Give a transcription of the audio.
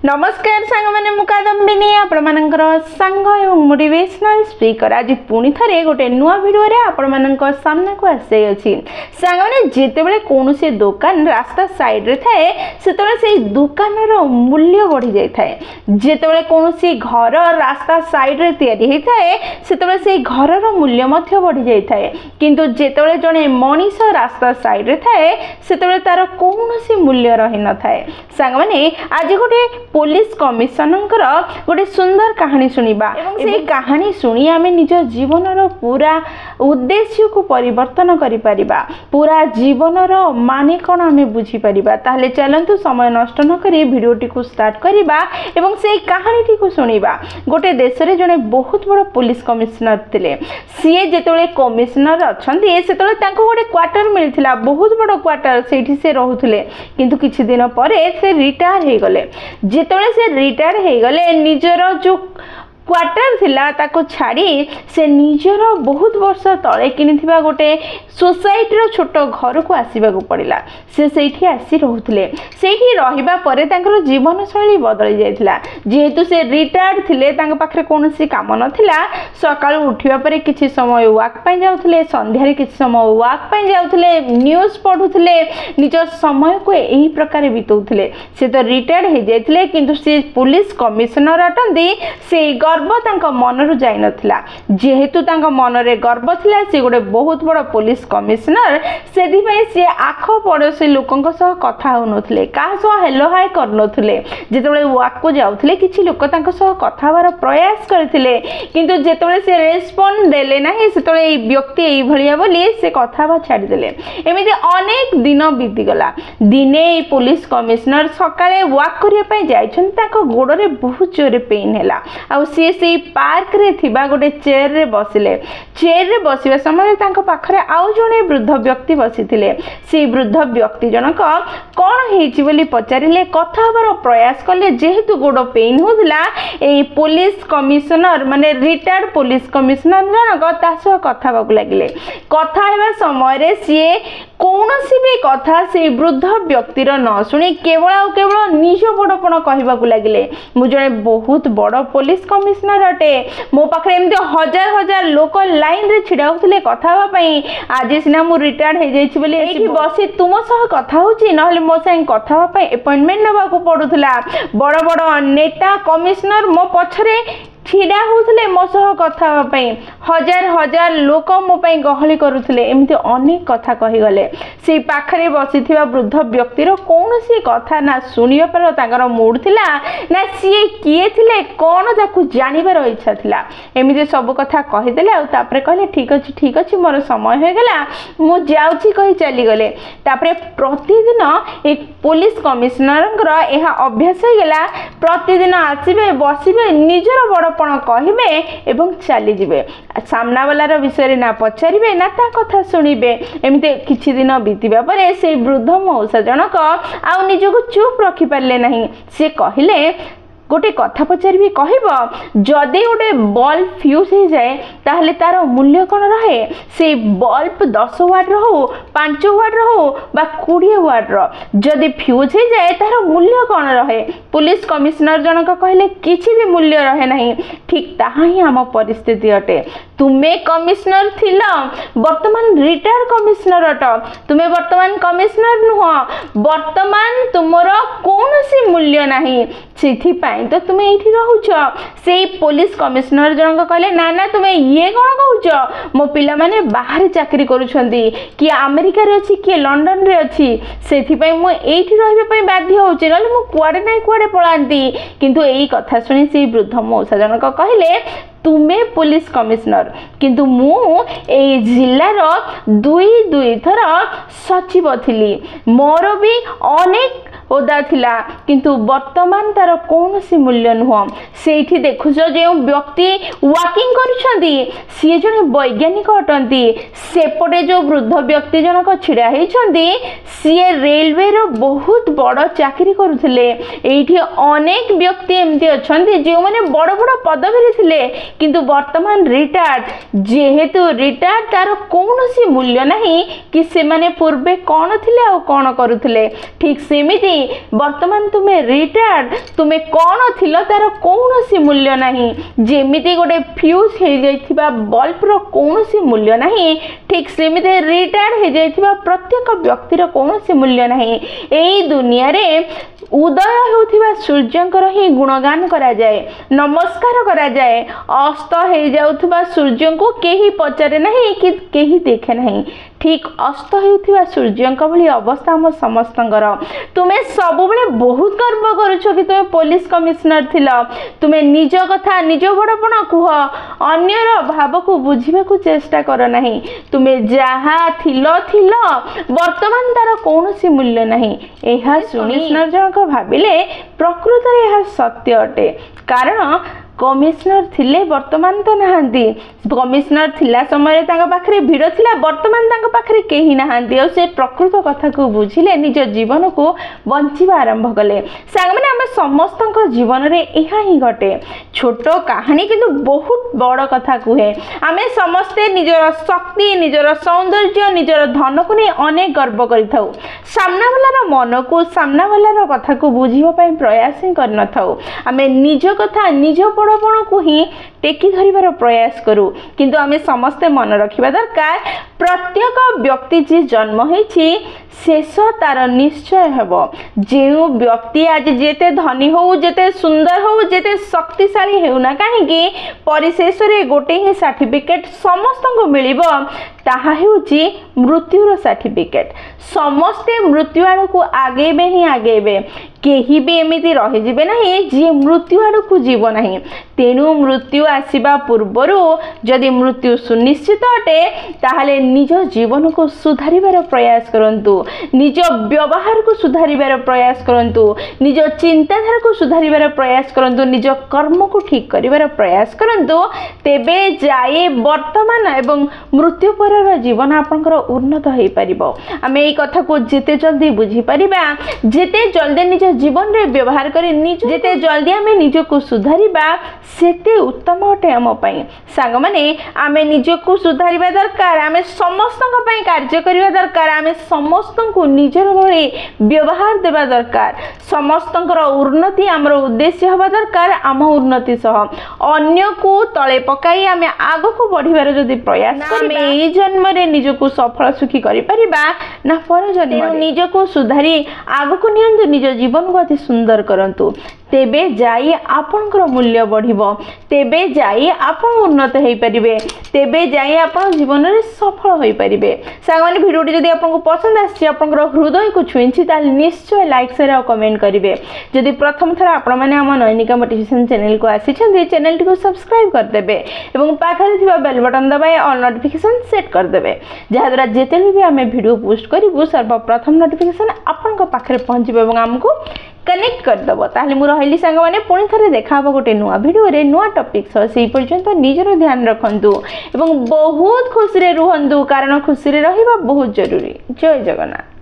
नमस्कार सांग मैंने मुकादम्बिनी आपणकर सांग एवं मोटिवेशनल स्पीकर आज पुणी थे गोटे नुआ भिडियो आपण सामना को आसे अच्छी सांग मैंने जिते कौन दुकान रास्ता साइड रे थाए से दुकान मूल्य बढ़ी जाए जिते कौन घर रास्ता साइड रे तैयारी होता है से घर मूल्य बढ़ी जाए किंतु जिते जड़े मनीष रास्ता साइड रे थाए से तार कौन मूल्य रही न थाए सांग मैंने आज गोटे पुलिस कमिशनर गोटे सुंदर कहानी शुणा से कहानी शुणी आम निज जीवन पूरा उद्देश्य को परिवर्तन करि परिबा पूरा जीवन माने कौन आम बुझीपर ताहले चलतु समय नष्ट न करी भिडियोटी को स्टार्ट करवा एवं से कहानी को शुणा गोटे देश में जड़े बहुत बड़ पुलिस कमिशनर थे सी जिते कमिशनर अच्छा से गोटे क्वार्टर मिलता बहुत बड़ क्वार्टर से रोते किंतु किछि दिन पर से रिटायर हो गले जिते से रिटायर हो गले निजर जो क्वार्टर थिला ताको छाड़ी से निजर बहुत वर्ष तले किनिथिबा गोटे सोसाइटी छोट घर को आसीबा को पड़िला से सेठी आसी रहउथले सेठी रहिबा परे तांकर जीवन शैली बदली जायथिला जेहेतु से रिटायर्ड थिले तांग पाखरे कोनोसी काम नथिला सकाळ उठिबा परे किछि समय वॉक पय जाउथले संध्यारे किछि समय वॉक पय जाउथले न्यूज पढुथले निज समय को एही प्रकार बितौथले से तो रिटायर्ड हे जायथिले किंतु से पुलिस कमिशनर अटंदी से गर्व मनरू जाई नथिला जेहेतु मन रे गर्व थिला से गोटे बहुत बड़ पुलिस कमिशनर से आख पड़ोसी लोकों सह कथा होनुथले का सह हेलो हाय करनुथले जेतेबेले वॉक को जाउथले किछि लोक तांको सह कथा होबार प्रयास करथिले किंतु जेतेबेले से रेस्पॉन्ड देले नाही सेतेबेले ए व्यक्ति एई भलिया बोली से कथा बा छाडी देले एमिति अनेक दिन बीती गला दिने पुलिस कमिशनर सकाळे वॉक करिया पय जायछन ताको गोडरे बहुत जोरे पेन हैला आ से पार्क रे थिबा गोटे चेयर रे बसिले चेयर रे बसिबा समय तांको पाखरे आउ जणे वृद्ध व्यक्ति बसिथिले से वृद्ध व्यक्ति जनक कोन हेछि बोली पचारिले कथा हबार प्रयास कले जेहेतु गोडो पेन होतला ए पुलिस कमिशनर माने रिटायर्ड पुलिस कमिशनर जनक तासो कथा बाकु लागिले कथा हेबा समय रे सिए कौनसी भी कथा से वृद्ध व्यक्तिर न शुणी केवल निज बड़पण कहवाक लगे मुझे जड़े बहुत बड़ पुलिस कमिशनर अटे मो पाखे एमती हजार हजार लोक लाइन रे छिड़ा होते कथा आज सीना मु रिटायर्ड हो जाइए बसी तुम सह कथा होची नहले मो संग कथा अपॉइंटमेंट नबाकू पड़ूला बड़ बड़ नेता कमिशनर मो पछरे छिड़ा होते मो सह कथा हजार हजार लोक मो गहली करुले एमती अनेक कथा कहीगले से पाखरे बसी वृद्ध व्यक्तिर कौन सी कथा ना शुणा पर मूड थिला ना सी किए थिले कौन ताकू जानिबार इच्छा थिला एमती सब कथा कहीदेले आउे कहले ठीक अच्छे मोर समय हो गला मु जाउची कही चली गले तापरे प्रतिदिन एक पुलिस कमिशनर यह अभ्यास हो गला प्रतिदिन आसबे बसबे निजर बड़ कहे एवं चली जिवे सामना वालार विषय ना पचारे ना ता कथा शुणिबे एमती किछि दिन बीतवा पर से वृद्ध मौसा जनक आ निजको चुप रखि पारले नहीं से कहले गोटे कथा पचारि कहब जदि गोटे बल्ब फ्यूज हो जाए ताहले तार मूल्य कौन रहे से बल्ब 10 वाट हो 5 वाट हो बा 20 वाट जदि फ्यूज हो जाए तार मूल्य कौन रहे पुलिस कमिशनर जनक कहले किछि भी मूल्य रहे नहीं ठीक ताहा ही आम परिस्थिति अटे तुमे कमिशनर थिल वर्तमान रिटायर कमिशनर अट तुमे वर्तमान कमिशनर नुह वर्तमान तुमर कौनसी मूल्य नहीं से तो तुम ये रोच से पुलिस कमिशनर जनक कहले ना ना तुम ये कौन कहूच मो पिला माने बाहर चाकरी करुछंती कि अमेरिका रे अछि कि लंदन रे अछि सेथि मु एठी रहबे बाध्य होउछि नले मु कुआडे नै कुआडे पळांती किंतु एई कथा सुनी से वृद्ध मौसा जनक कहले तुमे पुलिस कमिशनर किंतु मु ए जिल्लार दुई थर सचिव थिली मोर भी अनेक ओदा थिला किंतु वर्तमान तार कौन सी मूल्य नुह से देखुच जो व्यक्ति वॉकिंग करुछंती सी जने वैज्ञानिक अटंती सेपटे जो वृद्ध व्यक्ति जनक छिड़ा होइछंती सी रेलवे रो बहुत बड़ चाकरी करुथिले एठी अनेक व्यक्ति एमती अछंती जो माने बड़ बड़ पदवी रे थिले किंतु वर्तमान रिटायर्ड जेहेतु रिटायर्ड तार कौनसी मूल्य नहीं कि से माने पूर्वे कौन थिले आ कौन करुथिले ठीक सेमिति वर्तमान तुमे रिटायर्ड तुमे कौन थिलो तार कौनसी मूल्य नहीं जेमिति गोटे फ्यूज हो जाइथिबा बल्ब रो कौनसी मूल्य नहीं ठीक सेमिति रिटायर्ड हो जाइथिबा प्रत्येक व्यक्तिर कौनसी मूल्य नहीं एई दुनिया रे उदय होउथिबा सूर्यंकर ही गुणगान करा जाए नमस्कार करा जाए अस्त हो जाउथिबा सूर्य को केही पचारे नहीं कि केही देखे नहीं ठीक अस्त होउथिबा सूर्यंक भली अवस्था हम समस्तंकर तुमे सब बेले बहुत गर्व करूछो कि तुमे पुलिस कमिश्नर थिलो तुमे निज कथा निज बड़पण कुह अन्यर भाव को बुझिबा को चेष्टा कर नहीं तुमे जहा थिलो वर्तमान तार कौनसी मूल्य नहीं एहा कमिश्नर जनक भाबिले प्रकृत रे एहा सत्य अटे कारण कमिश्नर थिले वर्तमान तो नहांती कमिश्नर थिला समय तांका पाखरे भिड़ थिला वर्तमान तांका पाखरे केही नहांती और से प्रकृत कथा को बुझिले निज जीवन को बंचिबा आरंभ कले सांग माने हम समस्तक जीवन रे एहा ही घटे छोट कहानी किंतु बहुत बड़ कथा कुहे आमे समस्ते निजर शक्ति निजर सौंदर्य निजर धन को नहीं अनेक गर्व करिथाउ सामना वालार मन को सामना वालार कथा को बुझिबा पई प्रयास कर न थाउ आमे निज कथा निज बड़पण को ही टेकी धरिबार प्रयास करू किंतु आमे समस्ते मन रखिबा दरकार प्रत्येक व्यक्ति जे जन्म होईछि शेष तार निश्चय हेबो जेउ व्यक्ति आज जेते धनी हो जेते सुंदर हो जेते शक्तिशाली हेउ ना काहे कि परिशेष रे गोटे ही सर्टिफिकेट समस्त को मिलिबो ताहा हेउछि मृत्युर सर्टिफिकेट समस्ते मृत्यु आड़ को आगेबे ही आगेबे केही भी एमिति रहि जिबे नहीं जे मृत्यु आड़ को जीव नहीं तेनु मृत्यु आसीबा पूर्वरु जदि मृत्यु सुनिश्चित अटे ताहले निज जीवन को सुधारिबार प्रयास करंतु निज व्यवहार को सुधारिबार प्रयास करंतु निज चिंताधारा को सुधारिबार प्रयास करंतु निज कर्म को ठीक करिबार प्रयास करंतु तेबे जाए वर्तमान एवं मृत्यु परर जीवन आपनकर उन्नत होई परिबो आमे एई कथा को जेते जल्दी बुझी परिबा जेते जल्दी निज जीवन रे व्यवहार करी निज जेते जल्दी आमे निज को सुधारिबा सेते उत्तम अटे हम पई सांग माने आमे निज को सुधारिबा दरकार आमे समस्तक पई कार्य करिबा दरकार आमे समस्त को निजर भली व्यवहार देबा दरकार समस्तकर उन्नति आमर उद्देश्य हवा दरकार आम उन्नति सह अन्य को तले पकाई आमे आगो को बढ़िबार जदि प्रयास करिबा एई जन्म रे निज को सफल सुखी करि परिबा ना पर जन्म रे निज को सुधारी आगो को नियंतु निज जीवन को अति सुंदर करंतु तेबे जाई आपनकर मूल्य बढ़िबो तेबे जाई आपन उन्नत होई परिबे तेबे जाई आपन जीवन रे सफल होई परिबे सागमाने भिडियोटी जदि आपनको पसंद आछि आपनकर हृदय को छुइछि ताल निश्चय लाइक शेयर और कमेंट करिवे जदि प्रथम थरा आपण माने हम नैनिका मोटिवेशन चैनल को आसीछन्ती चैनल को सब्सक्राइब कर देबे एवं पाखरे थिबा बेल बटन दबाए ऑल नोटिफिकेशन सेट कर देबे जहा द्वारा जेते भी हमें वीडियो पोस्ट करिवु सर्वप्रथम नोटिफिकेशन आपनका पाखरे पहुंचिबे एवं हमको कनेक्ट कर दबो ताहले मु रहिली संग माने पुणी थरे देखाबो गोटे नुआ वीडियो रे नुआ टॉपिक सो सेई पर्यंत निजरो ध्यान रखंतु एवं बहुत खुशी रे रुहंतु कारण खुशी रे रहिबा बहुत जरूरी जय जगन्नाथ।